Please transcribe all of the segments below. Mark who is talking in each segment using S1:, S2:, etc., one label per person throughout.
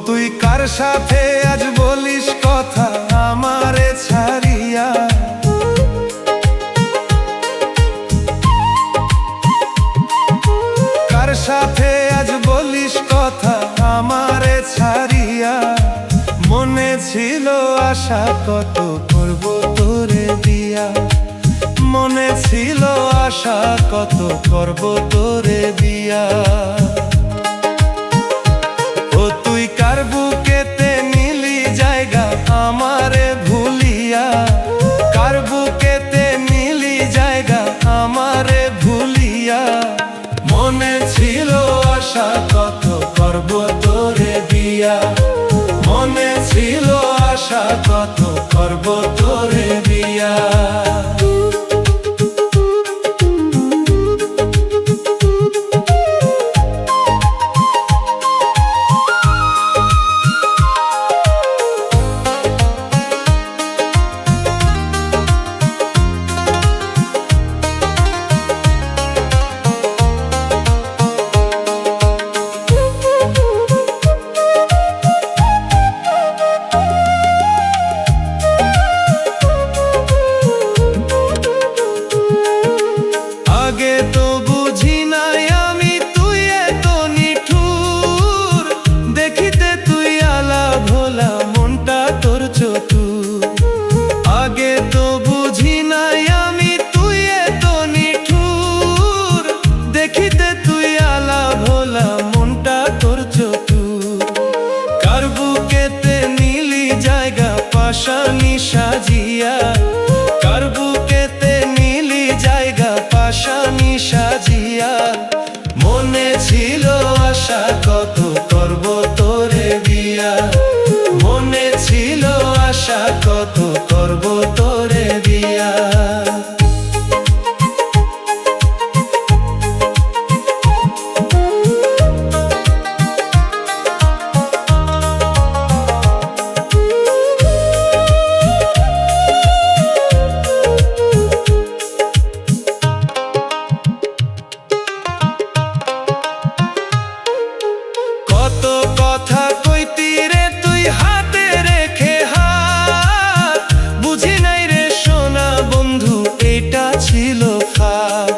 S1: তুই কার সাথে আজ বলিস কথা আমারে ছাড়িয়া? কার সাথে আজ বলিস কথা আমারে ছাড়িয়া? মনে ছিল আশা কত করব তোরে বিয়া, মনে ছিল আশা কত করব তোরে বিয়া। ও তুই কার বুকেতে নিলি জায়গা আমারে ভুলিয়া? কার বুকেতে নিলি জায়গা আমারে ভুলিয়া? মনে ছিল আশা কত করব তোরে বিয়া, মনে ছিল আশা কত করব তোরে বিয়া। আগে তো বুঝি নাই আমি তুই এত নিঠুর, দেখিতে তুই আলা ভোলা মনটা তোর চতুর। আগে তো বুঝি নাই আমি তুই এত নিঠুর, দেখিতে তুই আলা ভোলা মনটা তোর চতুর। কার বুকেতে নিলি জায়গা পাশানি সাজিয়া? কার বুকেতে নিলি জায়গা পাশানি সাজিয়া? মনে ছিল আশা কত করব তোরে বিয়া, মনে ছিল আশা কত করব তোরে বিয়া। কত কথা কইতি রে তুই হাতে রেখে হাত, বুঝি নাই রে সোনা বন্ধু এটা ছিল ফাঁদ।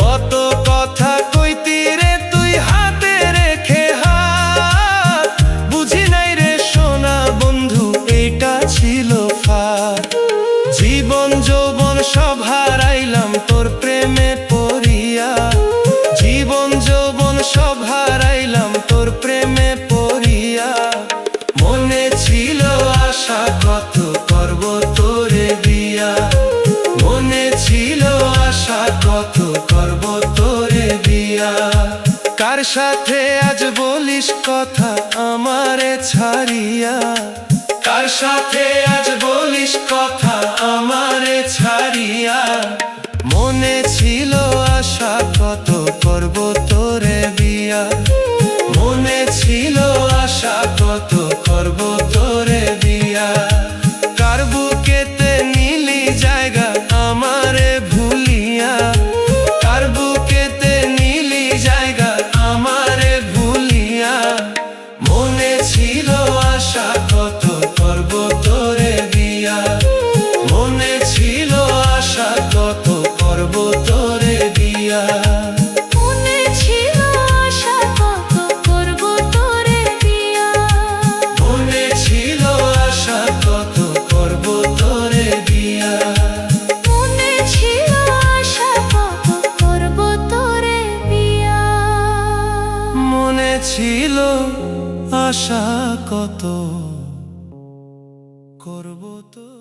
S1: কত কথা কইতি রে তুই হাতে রেখে হাত, বুঝি নাই রে সোনা বন্ধু এটা ছিল ফাঁদ। জীবন যৌবন সব হারাইলাম তোর প্রেমে পড়িয়া, জীবন যৌবন সব হারাইলাম তোর প্রেমে পড়িয়া। মনে ছিল আশা কত করব তোরে বিয়া, মনে ছিল আশা কত করব তোরে বিয়া। কার সাথে আজ বলিস কথা আমারে ছাড়িয়া? কার সাথে আজ বলিস কথা আমারে ছাড়িয়া? মনে ছিল আশা কত করব তোরে বিয়া, মনে ছিল আশা কত করব তোরে বিয়া। কার বুকেতে নিলি জায়গা আমারে ভুলিয়া? কার বুকেতে নিলি জায়গা আমারে ভুলিয়া? মনে ছিল আশা কত করব তোরে বিয়া, মনে ছিল আশা কত করব তোরে বিয়া।
S2: মনে ছিল আশা কত করব তোরে বিয়া,
S1: মনে ছিল আশা কত করব তোরে বিয়া।
S2: মনে ছিল আশা কত করব তোরে বিয়া।
S1: মনে ছিল আশা কত করব তোরে